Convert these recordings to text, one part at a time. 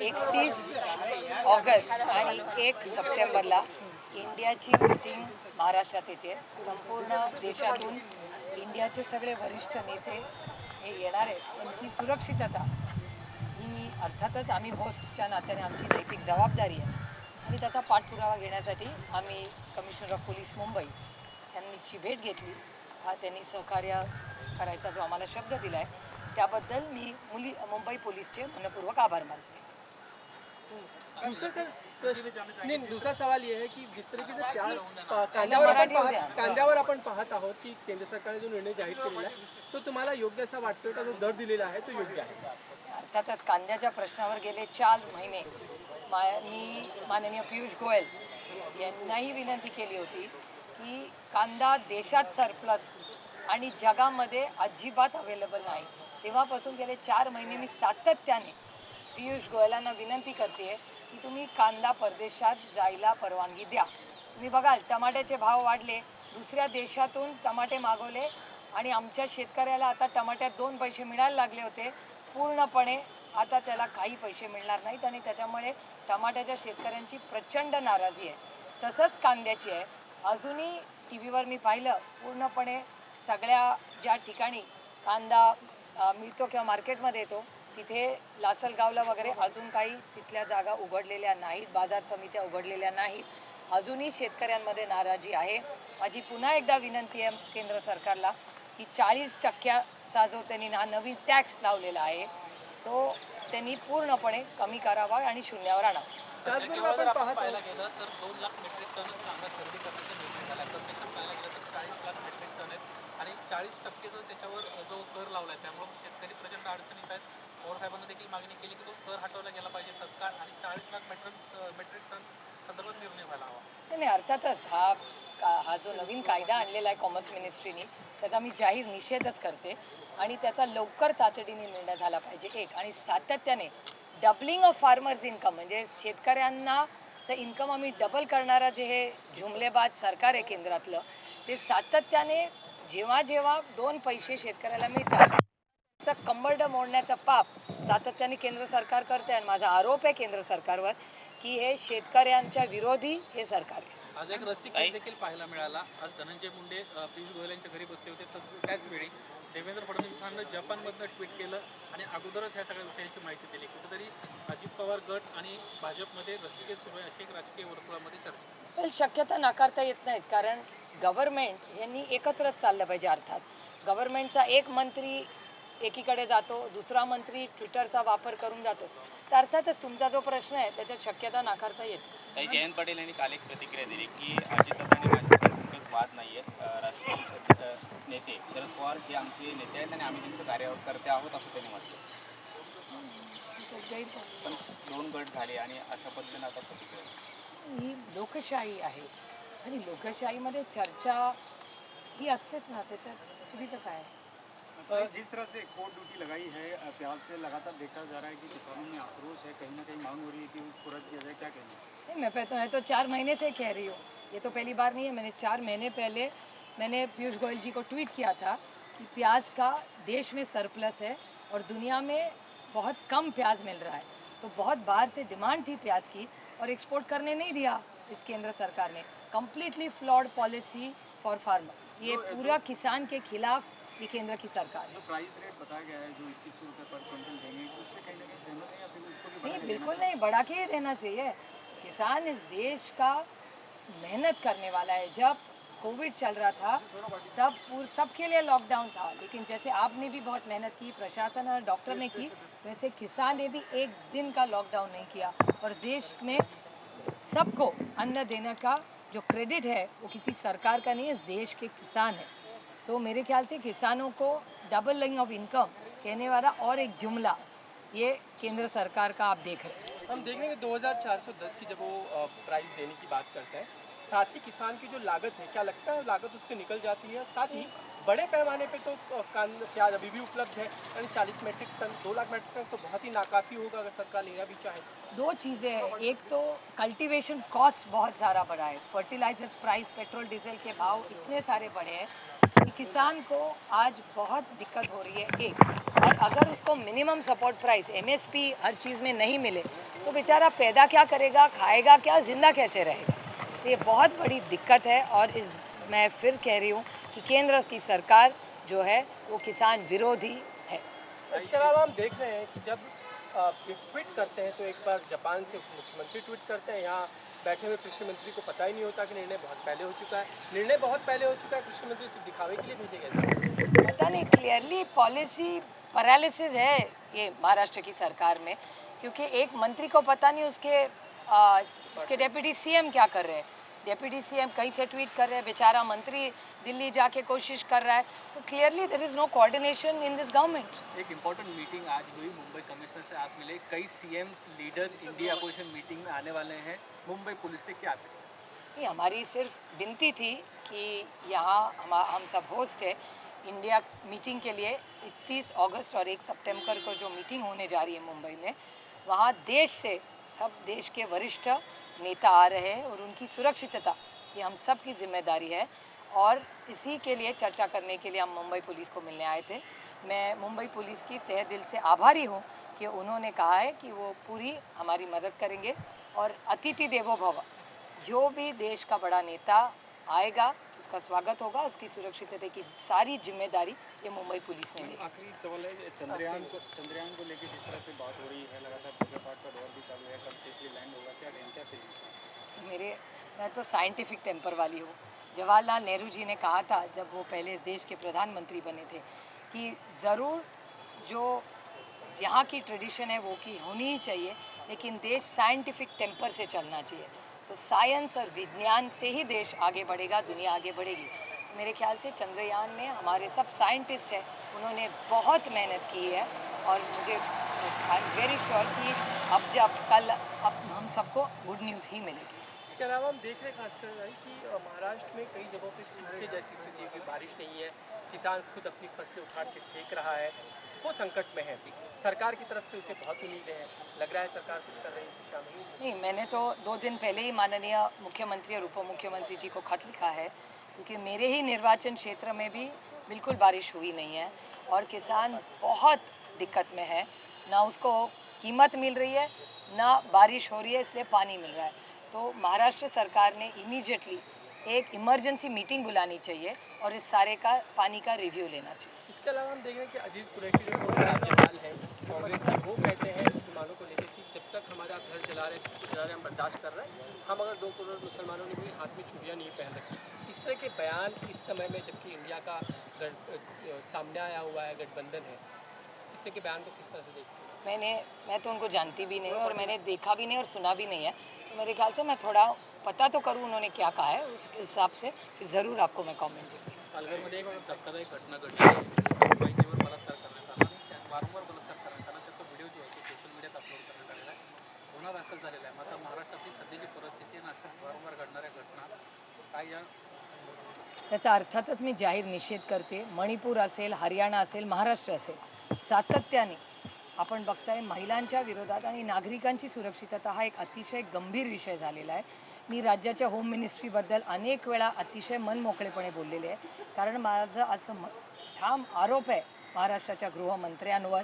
31 August आणि 1 सप्टेंबरला इंडियाची मीटिंग महाराष्ट्रात येते. संपूर्ण देशातून इंडियाचे सगळे वरिष्ठ नेते हे येणार आहेत. त्यांची सुरक्षितता ही अर्थातच आम्ही होस्टच्या नात्याने आमची नैतिक जबाबदारी आहे आणि त्याचा पाठपुरावा घेण्यासाठी आम्ही कमिशनर ऑफ पोलीस मुंबई यांची भेट घेतली. त्यांनी सहकार्य करायचा जो आम्हाला शब्द दिला आहे त्याबद्दल मी मुंबई पोलीसचे मनपूर्वक आभार मानते. दूसरा सवाल ये है कि जिस तरीके से कांद्यावर आपण पाहत आहोत की केंद्र सरकारने जो निर्णय जाहीर केलेला आहे तो तुम्हाला योग्य असा वाटतोय का? जो दर दिलेला आहे तो योग्य आहे? अर्थातच कांद्याच्या प्रश्नावर गेले 4 महिने मी माननीय पियुष गोयल यांनाही विनंती केली होती की कांदा देशात सरप्लस आणि जगामध्ये अजिबात अवेलेबल नाही. तेव्हापासून गेले 4 महिने मी सातत्याने पियुष गोयलांना विनंती करते की तुम्ही कांदा परदेशात जायला परवानगी द्या. तुम्ही बघाल टमाट्याचे भाव वाढले, दुसऱ्या देशातून टमाटे मागवले आणि आमच्या शेतकऱ्याला आता टमाट्यात 2 पैसे मिळायला लागले होते. पूर्णपणे आता त्याला काही पैसे मिळणार नाहीत आणि त्याच्यामुळे टमाट्याच्या शेतकऱ्यांची प्रचंड नाराजी आहे. तसंच कांद्याची आहे. अजूनही टी व्हीवर मी पाहिलं पूर्णपणे सगळ्या ज्या ठिकाणी कांदा मिळतो किंवा मार्केटमध्ये येतो तिथे लासलगावला वगैरे अजून काही तिथल्या जागा उघडलेल्या नाहीत, बाजार समित्या उघडलेल्या नाहीत. अजूनही शेतकऱ्यांमध्ये नाराजी आहे. माझी पुन्हा एकदा विनंती आहे केंद्र सरकारला की 40% जो त्यांनी नवीन टॅक्स लावलेला आहे तो त्यांनी पूर्णपणे कमी करावा आणि शून्यावर आणावा. त्याचबरोबर आपण पाहायला गेलं तर 2 लाख मेट्रिक टनच कांदा खरेदी करण्याचा निर्णय झाला. प्रत्यक्षात पाहायला गेलं तर 40 लाख मेट्रिक टन आहेत आणि 40% त्याच्यावर जो कर लावला आहे त्यामुळे शेतकरी प्रचंड अडचणीत आहेत. पवार साहेबांना देखील मागणी केली की तो कर हटवला गेला पाहिजे तत्काळ आणि 40 लाख मेट्रिक टन संदर्भात निर्णय व्हायला हवा. नाही, अर्थातच हा जो नवीन कायदा आणलेला आहे कॉमर्स मिनिस्ट्रीने त्याचा मी जाहीर निषेधच करते आणि त्याचा लवकर तातडीने निर्णय झाला पाहिजे. एक आणि सातत्याने डबलिंग ऑफ फार्मर्स इन्कम म्हणजे शेतकऱ्यांनाचं इन्कम आम्ही डबल करणारा जे हे जुमलेबाज सरकार आहे केंद्रातलं ते सातत्याने जेव्हा जेव्हा 2 पैसे शेतकऱ्याला मिळतात त्याचं कंबरड मोडण्याचं पाप सातत्याने केंद्र सरकार करते आणि माझा आरोप आहे केंद्र सरकारवर की हे शेतकऱ्यांच्या विरोधी हे सरकार आहे. आज एक रस्सीखेच देखील पाहायला मिळाला. आज धनंजय मुंडे पियुष गोयल यांच्या घरी बसले होते तर त्याच वेळी देवेंद्र फडणवीसांनी जपानमधनं ट्विट केलं आणि अगोदरच ह्या सगळ्या विषयाची माहिती दिली. कुठेतरी अजित पवार गट आणि भाजपमध्ये रस्सीखेच सुरू आहे अशी एक राजकीय वर्तुळामध्ये चर्चा. शक्यता नाकारता येत नाहीत कारण गव्हर्नमेंट यांनी एकत्रच चाललं पाहिजे. अर्थात गव्हर्नमेंटचा एक मंत्री एकीकडे जातो, दुसरा मंत्री ट्विटरचा वापर करून जातो. तर अर्थातच तुमचा जो प्रश्न आहे त्याच्यात शक्यता नाकारता येत. काही जयंत पाटील यांनी काल एक प्रतिक्रिया दिली की अजितदादा आणि भाजपमध्ये कुठेच वाद नाही आहेत. राष्ट्रीय नेते शरद पवार हे आमचे नेते आहेत आणि आम्ही त्यांचे कार्यकर्ते आहोत असं त्यांनी म्हटलं. पण 2 गट झाले आणि अशा पद्धतीने आता प्रतिक्रिया. ही लोकशाही आहे आणि लोकशाहीमध्ये चर्चा ही असतेच ना, त्याच्यात चुकीचं काय आहे? जिस तरह से एक्सपोर्ट ड्यूटी लगाई है प्याज पे लगातार देखा जा रहा है कि किसानों में आक्रोश है, कहीं ना कहीं मांग हो रही है कि उसको रद्द किया जाए, क्या कहेंगे? नहीं, मैं तो 4 महीने से कह रही हूँ. ये तो पहली बार नहीं है. मैंने 4 महीने पहले मैंने पीयूष गोयल जी को ट्वीट किया था कि प्याज का देश में सरप्लस है और दुनिया में बहुत कम प्याज मिल रहा है. तो बहुत बाहर से डिमांड थी प्याज की और एक्सपोर्ट करने नहीं दिया इस केंद्र सरकार ने. Completely flawed policy for farmers. ये पूरा किसान के खिलाफ ये केंद्र की सरकार है. जो प्राइस रेट बताया गया है जो 2100 रुपये पर क्विंटल देंगे उससे कहीं ना कहीं सहमत है या फिर उसको भी नहीं, बिल्कुल नहीं, बढ़ा के ही देना चाहिए. किसान इस देश का मेहनत करने वाला है. जब कोविड चल रहा था तब सबके लिए लॉकडाउन था, लेकिन जैसे आपने भी बहुत मेहनत की, प्रशासन और डॉक्टर ने की, वैसे किसान ने भी एक दिन का लॉकडाउन नहीं किया और देश में सबको अन्न देने का जो क्रेडिट है वो किसी सरकार का नहीं है, इस देश के किसान है. तो मेरे ख्याल से किसानों को डबल लिंग ऑफ इनकम कहने वाला और एक जुमला ये केंद्र सरकार का आप देख रहे हैं. हम देख रहे हैं कि 2410 की जब वो प्राइस देने की बात करते हैं साथ ही किसान की जो लागत है क्या लगता है लागत उससे निकल जाती है? साथ ही बड़े पैमाने पे तो प्याज अभी भी उपलब्ध है यानी 40 metric ton 2 lakh metric ton तो बहुत ही नाकाफी होगा अगर सरकार लेना भी चाहे. 2 चीज़ें हैं. एक तो कल्टीवेशन कॉस्ट बहुत ज़्यादा बढ़ा है. फर्टिलाइजर्स प्राइस, पेट्रोल डीजल के भाव इतने सारे बढ़े हैं. कि किसान को आज बहुत दिक्कत हो रही है एक, और अगर उसको मिनिमम सपोर्ट प्राइस MSP हर चीज़ में नहीं मिले तो बेचारा पैदा क्या करेगा, खाएगा क्या, जिंदा कैसे रहेगा। तो ये बहुत बड़ी दिक्कत है। और मैं फिर कह रही हूँ कि केंद्र की सरकार जो है वो किसान विरोधी है। इसके अलावा हम देख रहे हैं कि जब ट्वीट करते हैं तो एक बार जापान से मुख्यमंत्री ट्वीट करते हैं, यहाँ बैठे हुए कृषि मंत्री को पता ही नहीं होता कि निर्णय बहुत पहले हो चुका है। निर्णय बहुत पहले हो चुका है, कृषि मंत्री सिर्फ दिखावे के लिए भेजे गए थे। पता नहीं, क्लियरली पॉलिसी पैरालिसिस है ये महाराष्ट्र की सरकार में, क्योंकि एक मंत्री को पता नहीं उसके डेप्यूटी CM क्या कर रहे हैं। डेप्यूटी CM कहीं से ट्वीट कर रहे हैं, बेचारा मंत्री दिल्ली जाके कोशिश कर रहा है। तो clearly there is no coordination in this government. एक इम्पोर्टेंट मीटिंग आज हुई, मुंबई कमिश्नर से आप मिले, कई CM leader India opposition meeting में आने वाले हैं, मुंबई पुलिस से क्या करें? नहीं, हमारी सिर्फ विनती थी कि यहाँ हम सब होस्ट है इंडिया मीटिंग के लिए 31 अगस्त और 1 सितंबर को जो मीटिंग होने जा रही है मुंबई में, वहाँ देश से सब देश के वरिष्ठ नेता आ रहे हैं और उनकी सुरक्षितता ये हम सब की जिम्मेदारी है। और इसी के लिए चर्चा करने के लिए हम मुंबई पुलिस को मिलने आए थे। मैं मुंबई पुलिस की तहे दिल से आभारी हूँ कि उन्होंने कहा है कि वो पूरी हमारी मदद करेंगे और अतिथि देवो भव, जो भी देश का बड़ा नेता आएगा उसका स्वागत होगा, उसकी सुरक्षितता की सारी जिम्मेदारी ये मुंबई पुलिस ने ली। आखिरी सवाल है, चंद्रयान को लेकर जिस तरह से बात हो रही है, लगातार पूजा पाठ का दौर भी चालू है, कब सेफली लैंड होगा, क्या फीलिंग्स है? मैं तो साइंटिफिक टेम्पर वाली हूँ। जवाहरलाल नेहरू जी ने कहा था जब वो पहले इस देश के प्रधानमंत्री बने थे कि ज़रूर जो यहाँ की ट्रेडिशन है वो की होनी ही चाहिए, लेकिन देश साइंटिफिक टेम्पर से चलना चाहिए। तो साइंस और विज्ञान से ही देश आगे बढ़ेगा, दुनिया आगे बढ़ेगी। तो मेरे ख्याल से चंद्रयान में हमारे सब साइंटिस्ट हैं, उन्होंने बहुत मेहनत की है और मुझे आई एम वेरी श्योर कि अब हम सबको गुड न्यूज़ ही मिलेगी। इसके अलावा हम देख रहे हैं खासकर भाई कि महाराष्ट्र में कई जगहों पे सूखे जैसी स्थिति है, बारिश नहीं है, किसान खुद अपनी फसलें उखाड़ के फेंक रहा है, वो संकट में है। सरकार की तरफ से उसे बहुत उम्मीदें हैं, लग रहा है सरकार कुछ कर रही है इस दिशा में? नहीं, मैंने तो 2 दिन पहले ही माननीय मुख्यमंत्री और उप मुख्यमंत्री जी को खत लिखा है, क्योंकि मेरे ही निर्वाचन क्षेत्र में भी बिल्कुल बारिश हुई नहीं है और किसान बहुत दिक्कत में है, ना उसको कीमत मिल रही है ना बारिश हो रही है इसलिए पानी मिल रहा है। तो महाराष्ट्र सरकार ने इमीडिएटली एक इमरजेंसी मीटिंग बुलानी चाहिए और इस सारे का पानी का रिव्यू लेना चाहिए। इसके अलावा हम देख रहे हैं कि अजीज कुरैशी जो राज्यपाल हैं कांग्रेस के, वो कहते हैं मुसलमानों को लेकर कि जब तक हमारा घर जला रहे, सब कुछ जला रहे, हम बर्दाश्त कर रहे हैं, हम अगर 2 करोड़ मुसलमानों ने भी हाथ में छुरियाँ नहीं पहन रखी। इस तरह के बयान इस समय में, जबकि इंडिया का सामने आया हुआ है गठबंधन है, इस तरह के बयान को किस तरह से देखते हैं? मैं तो उनको जानती भी नहीं और मैंने देखा भी नहीं और सुना भी नहीं है, तो मेरे ख्याल से मैं थोड़ा पता तो करूँ उन्होंने क्या कहा है, उसके हिसाब से फिर ज़रूर आपको मैं कॉमेंट दूँगी। पालघरमध्ये एक धक्कादायक घटना घडली आहे, महिलेवर बलात्कार करण्यात आला आणि त्या वारंवार बलात्कार करण्यात आला, त्याचा व्हिडिओ जो आहे तो सोशल मीडियात अपलोड करण्यात आलेला आहे, गुन्हा दाखल झालेला आहे। मात्र महाराष्ट्रातली सध्याची परिस्थिती आणि अशा वारंवार घडणाऱ्या घटना काय या त्याचा अर्थातच मी जाहीर निषेध करते। मणिपूर असेल, हरियाणा असेल, महाराष्ट्र असेल, सातत्याने आपण बघताय महिलांच्या विरोधात आणि नागरिकांची सुरक्षितता हा एक अतिशय गंभीर विषय झालेला आहे। मी राज्याच्या होम मिनिस्ट्रीबद्दल अनेक वेळा अतिशय मनमोकळेपणे बोललेले आहे, कारण माझं असं ठाम आरोप आहे महाराष्ट्राच्या गृहमंत्र्यांवर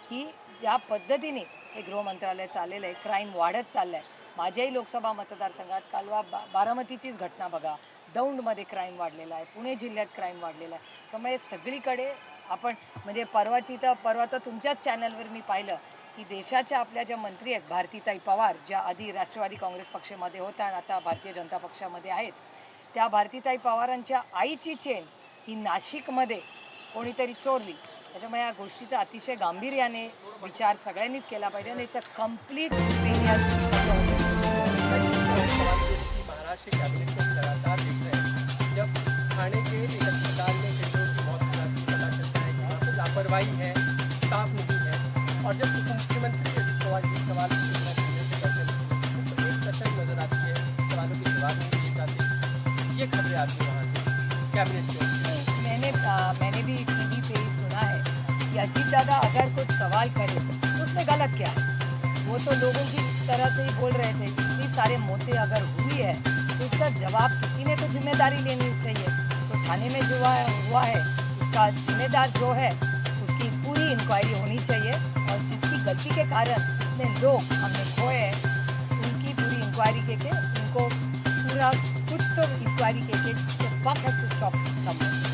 की ज्या पद्धतीने हे गृह मंत्रालय चाललेलं आहे, क्राईम वाढत चाललं आहे। माझ्याही लोकसभा मतदारसंघात कालवा बारामतीचीच घटना बघा, दौंडमध्ये क्राईम वाढलेला आहे, पुणे जिल्ह्यात क्राईम वाढलेला आहे। त्यामुळे सगळीकडे आपण म्हणजे परवा तर तुमच्याच चॅनलवर मी पाहिलं की देशाच्या आपल्या ज्या मंत्री आहेत, भारतीताई पवार, ज्या आधी राष्ट्रवादी काँग्रेस पक्षामध्ये होत्या आणि आता भारतीय जनता पक्षामध्ये आहेत, त्या भारतीताई पवारांच्या आईची चेन ही नाशिकमध्ये कोणीतरी चोरली। त्याच्यामुळे या गोष्टीचा अतिशय गांभीर्याने विचार सगळ्यांनीच केला पाहिजे आणि it's a complete Maharashtra cabinet को लगातार देख रहे हैं, जब थाने के एक अस्पताल में बेटियों की मौत हो जाती है, पता चलता है कि वहाँ पर लापरवाही है, साफ नहीं है, और जब उप मुख्यमंत्री अजित पवार जी सवाल करते हैं तो एक कसर नजर आती है, सवालों के जवाब नहीं दिए जाते, ये खबरें आती हैं वहाँ से कैबिनेट से। मैंने भी टीवी पे ही सुना है कि अजीत दादा अगर कुछ सवाल करे तो उसमें गलत क्या है, वो तो लोगों की तरह से ही बोल रहे थे। इतनी सारे मौतें अगर हुई है तो उसका जवाब किसी ने तो जिम्मेदारी लेनी चाहिए। तो थाने में जो हुआ है उसका जिम्मेदार जो है उसकी पूरी इंक्वायरी होनी चाहिए, और जिसकी गलती के कारण इतने लोग हमने खोए हैं उनकी पूरी इंक्वायरी के उनको पूरा कुछ तो इंक्वायरी के वक्त है टू स्टॉप समवन।